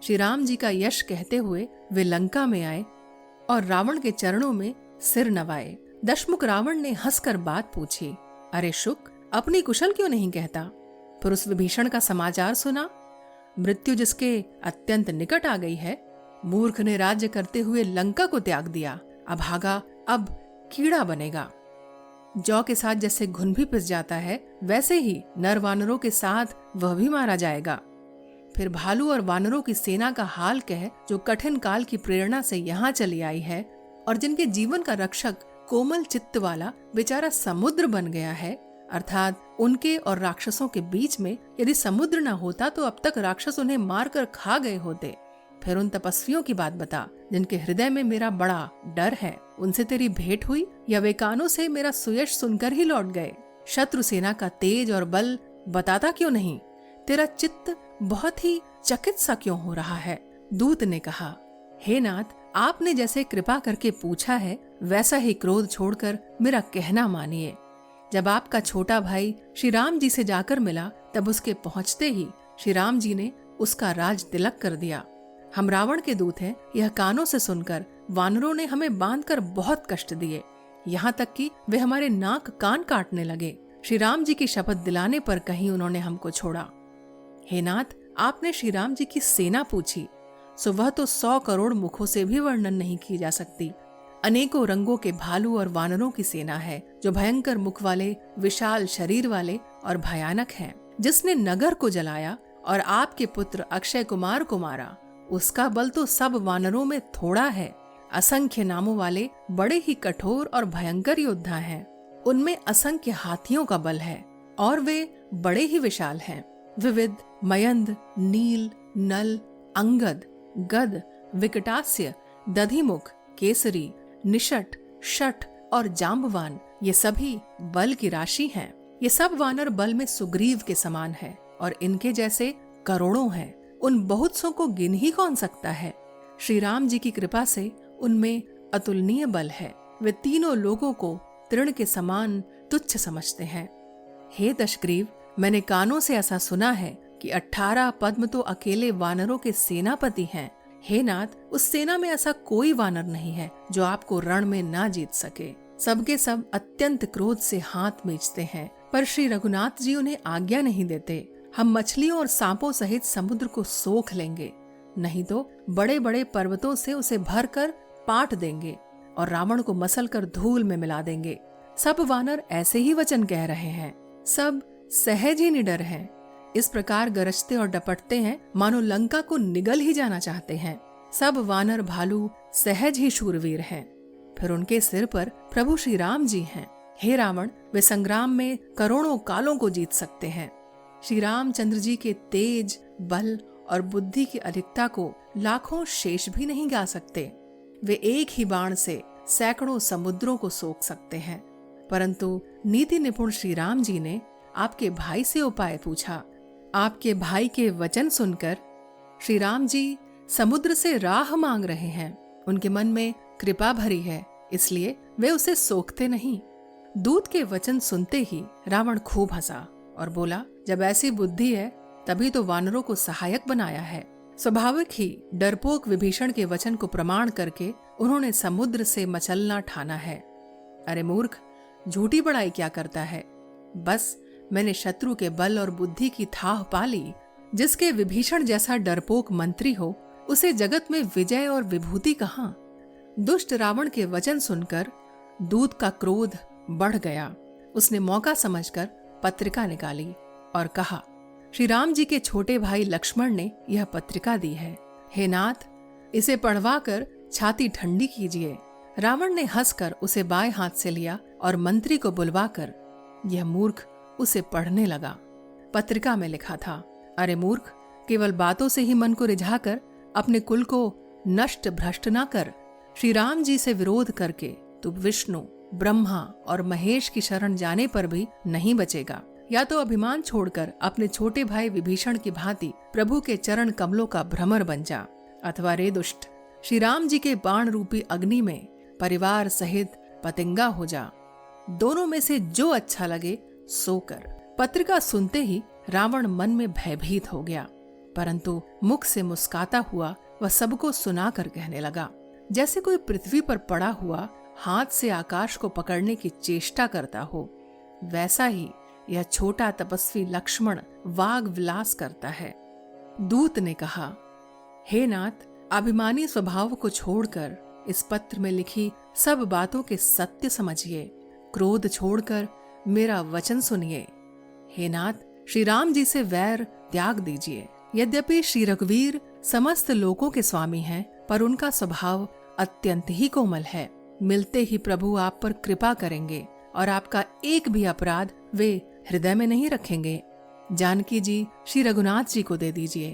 श्री राम जी का यश कहते हुए वे लंका में आए और रावण के चरणों में सिर नवाए। दशमुख रावण ने हंसकर बात पूछी, अरे शुक, अपनी कुशल क्यों नहीं कहता? फिर उस विभीषण का समाचार सुना। मृत्यु जिसके अत्यंत निकट आ गई है, मूर्ख ने राज्य करते हुए लंका को त्याग दिया, अभागा अब कीड़ा बनेगा। जौ के साथ जैसे घुन भी पिस जाता है, वैसे ही नर वानरों के साथ वह भी मारा जाएगा। फिर भालू और वानरों की सेना का हाल कह, जो कठिन काल की प्रेरणा से यहाँ चली आई है और जिनके जीवन का रक्षक कोमल चित्त वाला बेचारा समुद्र बन गया है, अर्थात उनके और राक्षसों के बीच में यदि समुद्र न होता तो अब तक राक्षस उन्हें मारकर खा गए होते। फिर उन तपस्वियों की बात बता जिनके हृदय में मेरा बड़ा डर है, उनसे तेरी भेंट हुई या वे कानों से मेरा सुयश सुनकर ही लौट गए? शत्रु सेना का तेज और बल बताता क्यों नहीं? तेरा चित्त बहुत ही चकित सा क्यों हो रहा है? दूत ने कहा, हे नाथ, आपने जैसे कृपा करके पूछा है वैसा ही क्रोध छोड़कर मेरा कहना मानिए। जब आपका छोटा भाई श्री राम जी से जाकर मिला, तब उसके पहुंचते ही श्री राम जी ने उसका राज तिलक कर दिया। हम रावण के दूत हैं, यह कानों से सुनकर वानरों ने हमें बांधकर बहुत कष्ट दिए, यहाँ तक कि वे हमारे नाक कान काटने लगे। श्री राम जी की शपथ दिलाने पर कहीं उन्होंने हमको छोड़ा। हे नाथ, आपने श्री राम जी की सेना पूछी, सो वह तो 100 करोड़ मुखों से भी वर्णन नहीं की जा सकती। अनेकों रंगों के भालू और वानरों की सेना है, जो भयंकर मुख वाले, विशाल शरीर वाले और भयानक हैं। जिसने नगर को जलाया और आपके पुत्र अक्षय कुमार को मारा, उसका बल तो सब वानरों में थोड़ा है। असंख्य नामों वाले बड़े ही कठोर और भयंकर योद्धा हैं। उनमें असंख्य हाथियों का बल है और वे बड़े ही विशाल हैं। विविध, मयंद, नील, नल, अंगद, गद, विकटास्य, दधिमुख, केसरी, निषट, शठ और जाम्बवान, ये सभी बल की राशि हैं। ये सब वानर बल में सुग्रीव के समान है और इनके जैसे करोड़ों हैं। उन बहुत सौ को गिन ही कौन सकता है? श्री राम जी की कृपा से उनमें अतुलनीय बल है। वे तीनों लोगों को तृण के समान तुच्छ समझते हैं। हे दशग्रीव, मैंने कानों से ऐसा सुना है कि 18 पद्म तो अकेले वानरों के सेनापति हैं। हे नाथ, उस सेना में ऐसा कोई वानर नहीं है जो आपको रण में ना जीत सके। सबके सब अत्यंत क्रोध से हाथ मींचते हैं, पर श्री रघुनाथ जी उन्हें आज्ञा नहीं देते। हम मछलियों और सांपों सहित समुद्र को सोख लेंगे, नहीं तो बड़े बड़े पर्वतों से उसे भर कर पाट देंगे और रावण को मसल कर धूल में मिला देंगे। सब वानर ऐसे ही वचन कह रहे हैं, सब सहज ही निडर हैं। इस प्रकार गरजते और डपटते हैं मानो लंका को निगल ही जाना चाहते हैं। सब वानर भालू सहज ही शूरवीर हैं। फिर उनके सिर पर प्रभु श्री राम जी हैं। हे रावण, वे संग्राम में करोड़ों कालों को जीत सकते हैं। श्री रामचंद्र जी के तेज, बल और बुद्धि की अधिकता को लाखों शेष भी नहीं गा सकते। वे एक ही बाण से सैकड़ों समुद्रों को सोख सकते हैं। परंतु नीति निपुण श्री राम जी ने आपके भाई से उपाय पूछा। आपके भाई के वचन सुनकर श्री राम जी समुद्र से राह मांग रहे हैं। उनके मन में कृपा भरी है, इसलिए वे उसे सोखते नहीं। दूत के वचन सुनते ही रावण खूब हंसा और बोला, जब ऐसी बुद्धि है तभी तो वानरों को सहायक बनाया है। स्वाभाविक ही डरपोक विभीषण के वचन को प्रमाण करके उन्होंने समुद्र से मचलना ठाना है। अरे मूर्ख, झूठी बड़ाई क्या करता है? बस मैंने शत्रु के बल और बुद्धि की थाह पा ली। जिसके विभीषण जैसा डरपोक मंत्री हो, उसे जगत में विजय और विभूति कहाँ? दुष्ट रावण के वचन सुनकर दूत का क्रोध बढ़ गया। उसने मौका समझकर पत्रिका निकाली और कहा, श्री राम जी के छोटे भाई लक्ष्मण ने यह पत्रिका दी है। हे नाथ, इसे पढ़वा कर छाती ठंडी कीजिए। रावण ने हंसकर उसे बाएं हाथ से लिया और मंत्री को बुलवाकर यह मूर्ख उसे पढ़ने लगा। पत्रिका में लिखा था, अरे मूर्ख, केवल बातों से ही मन को रिझाकर अपने कुल को नष्ट भ्रष्ट न कर। श्री राम जी से विरोध करके तू विष्णु, ब्रह्मा और महेश की शरण जाने पर भी नहीं बचेगा। या तो अभिमान छोड़कर अपने छोटे भाई विभीषण की भांति प्रभु के चरण कमलों का भ्रमर बन जा, अथवा रे दुष्ट, श्री राम जी के बाण रूपी अग्नि में परिवार सहित पतंगा हो जा। दोनों में से जो अच्छा लगे सो कर। पत्रिका सुनते ही रावण मन में भयभीत हो गया। परंतु मुख से मुस्काता हुआ वह सबको सुनाकर कहने लगा, जैसे कोई पृथ्वी पर पड़ा हुआ हाथ से आकाश को पकड़ने की चेष्टा करता हो, वैसा ही यह छोटा तपस्वी लक्ष्मण वाग विलास करता है। दूत ने कहा, हे नाथ, अभिमानी स्वभाव को छोड़कर इस पत्र में लिखी सब बातों के सत्य समझिए, क्रोध छोड़कर मेरा वचन सुनिए। हे नाथ, श्री राम जी से वैर त्याग दीजिए। यद्यपि श्री रघुवीर समस्त लोकों के स्वामी हैं, पर उनका स्वभाव अत्यंत ही कोमल है। मिलते ही प्रभु आप पर कृपा करेंगे और आपका एक भी अपराध वे हृदय में नहीं रखेंगे। जानकी जी श्री रघुनाथ जी को दे दीजिए।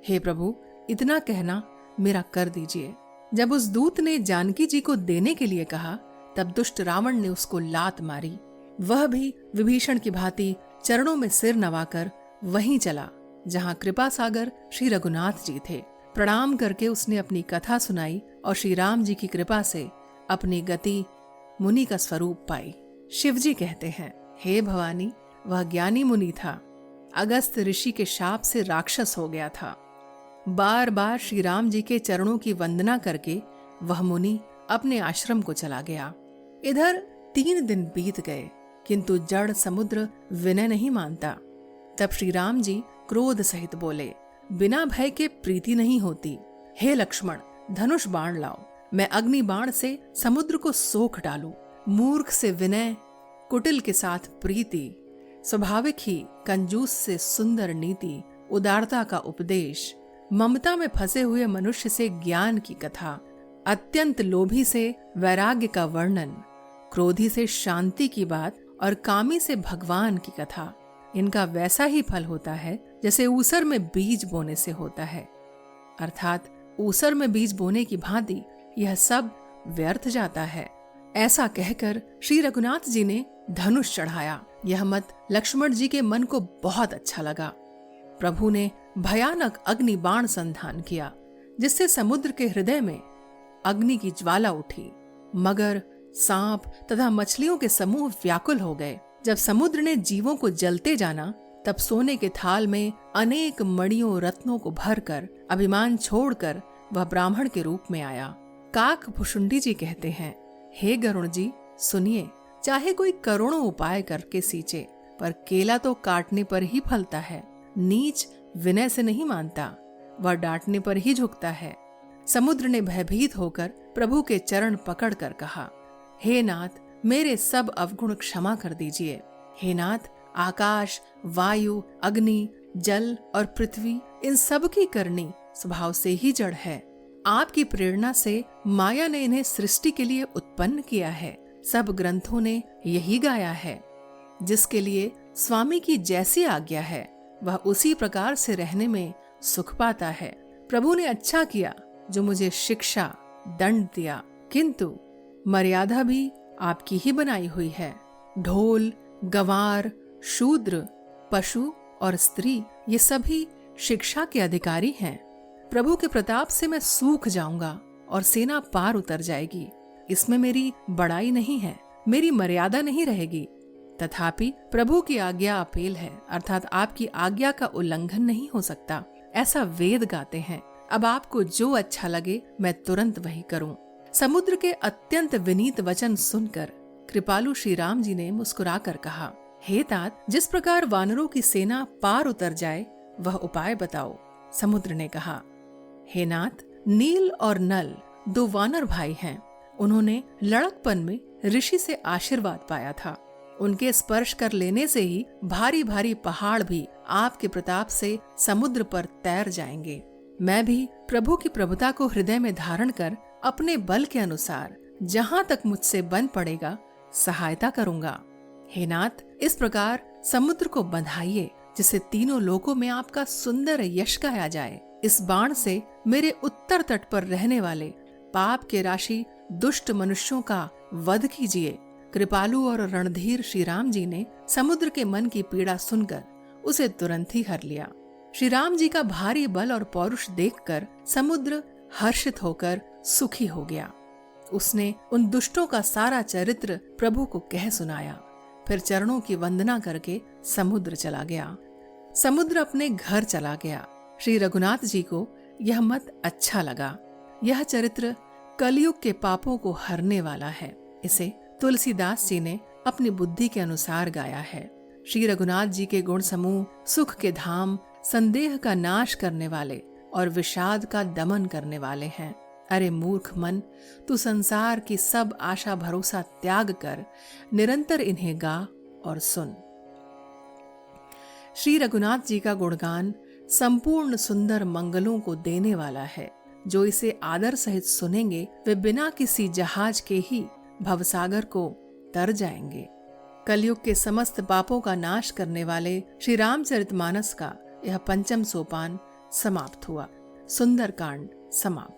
हे प्रभु, इतना कहना मेरा कर दीजिए। जब उस दूत ने जानकी जी को देने के लिए कहा, तब दुष्ट रावण ने उसको लात मारी। वह भी विभीषण की भांति चरणों में सिर नवाकर वहीं चला जहां कृपा सागर श्री रघुनाथ जी थे। प्रणाम करके उसने अपनी कथा सुनाई और श्री राम जी की कृपा से अपनी गति मुनि का स्वरूप पाई। शिवजी कहते हैं, हे भवानी, वह ज्ञानी मुनि था। अगस्त ऋषि के शाप से राक्षस हो गया था। बार बार श्री राम जी के चरणों की वंदना करके वह मुनि अपने आश्रम को चला गया। इधर 3 दिन बीत गए, किंतु जड़ समुद्र विनय नहीं मानता। तब श्री राम जी क्रोध सहित बोले, बिना भय के प्रीति नहीं होती। हे लक्ष्मण, धनुष बाण लाओ, मैं अग्नि बाण से समुद्र को सोख डालूं। मूर्ख से विनय, कुटिल के साथ प्रीति, स्वाभाविक ही कंजूस से सुंदर नीति, उदारता का उपदेश, ममता में फंसे हुए मनुष्य से ज्ञान की कथा, अत्यंत लोभी से वैराग्य का वर्णन, क्रोधी से शांति की बात और कामी से भगवान की कथा। इनका वैसा ही फल होता है जैसे ऊसर में बीज बोने से होता है, अर्थात ऊसर में बीज बोने की भांति यह सब व्यर्थ जाता है। ऐसा कहकर श्री रघुनाथ जी ने धनुष चढ़ाया। यह मत लक्ष्मण जी के मन को बहुत अच्छा लगा। प्रभु ने भयानक अग्नि बाण संधान किया, जिससे समुद्र के हृदय में अग्नि की ज्वाला उठी। मगर, सांप तथा मछलियों के समूह व्याकुल हो गए। जब समुद्र ने जीवों को जलते जाना, तब सोने के थाल में अनेक मणियों रत्नों को भरकर अभिमान छोड़कर वह ब्राह्मण के रूप में आया। काक भुषुंडी जी कहते हैं, हे गरुण जी, सुनिए, चाहे कोई करोड़ों उपाय करके सींचे, पर केला तो काटने पर ही फलता है। नीच विनय से नहीं मानता, वह डांटने पर ही झुकता है। समुद्र ने भयभीत होकर प्रभु के चरण पकड़कर कहा, हे नाथ, मेरे सब अवगुण क्षमा कर दीजिए। हे नाथ, आकाश, वायु, अग्नि, जल और पृथ्वी, इन सब की करनी स्वभाव से ही जड़ है। आपकी प्रेरणा से माया ने इन्हें सृष्टि के लिए उत्पन्न किया है। सब ग्रंथों ने यही गाया है। जिसके लिए स्वामी की जैसी आज्ञा है, वह उसी प्रकार से रहने में सुख पाता है। प्रभु ने अच्छा किया जो मुझे शिक्षा, दंड दिया, किंतु मर्यादा भी आपकी ही बनाई हुई है। ढोल, गंवार, शूद्र, पशु और स्त्री, ये सभी शिक्षा के अधिकारी हैं। प्रभु के प्रताप से मैं सूख जाऊंगा और सेना पार उतर जाएगी। इसमें मेरी बड़ाई नहीं है, मेरी मर्यादा नहीं रहेगी। तथापि प्रभु की आज्ञा अपेल है, अर्थात आपकी आज्ञा का उल्लंघन नहीं हो सकता, ऐसा वेद गाते हैं। अब आपको जो अच्छा लगे मैं तुरंत वही करूं। समुद्र के अत्यंत विनीत वचन सुनकर कृपालु श्री राम जी ने मुस्कुराकर कहा, हे तात, जिस प्रकार वानरों की सेना पार उतर जाए वह उपाय बताओ। समुद्र ने कहा, हे नाथ, नील और नल 2 वानर भाई हैं। उन्होंने लड़कपन में ऋषि से आशीर्वाद पाया था। उनके स्पर्श कर लेने से ही भारी भारी पहाड़ भी आपके प्रताप से समुद्र पर तैर जाएंगे। मैं भी प्रभु की प्रभुता को हृदय में धारण कर अपने बल के अनुसार जहाँ तक मुझसे बन पड़ेगा सहायता करूंगा। हे नाथ, इस प्रकार समुद्र को बंधाइए जिससे तीनों लोकों में आपका सुंदर यश गाया जाए। इस बाण से मेरे उत्तर तट पर रहने वाले पाप के राशि दुष्ट मनुष्यों का वध कीजिए। कृपालु और रणधीर श्री राम जी ने समुद्र के मन की पीड़ा सुनकर उसे तुरंत ही हर लिया। श्री राम जी का भारी बल और पौरुष देखकर समुद्र हर्षित होकर सुखी हो गया। उसने उन दुष्टों का सारा चरित्र प्रभु को कह सुनाया। फिर चरणों की वंदना करके समुद्र चला गया। समुद्र अपने घर चला गया। श्री रघुनाथ जी को यह मत अच्छा लगा। यह चरित्र कलयुग के पापों को हरने वाला है। इसे तुलसीदास जी ने अपनी बुद्धि के अनुसार गाया है। श्री रघुनाथ जी के गुण समूह सुख के धाम, संदेह का नाश करने वाले और विषाद का दमन करने वाले हैं। अरे मूर्ख मन, तू संसार की सब आशा भरोसा त्याग कर निरंतर इन्हें गा और सुन। श्री रघुनाथ जी का गुणगान संपूर्ण सुंदर मंगलों को देने वाला है। जो इसे आदर सहित सुनेंगे वे बिना किसी जहाज के ही भवसागर को तर जाएंगे। कलयुग के समस्त पापों का नाश करने वाले श्री रामचरितमानस का यह 5वां सोपान समाप्त हुआ। सुंदरकांड समाप्त।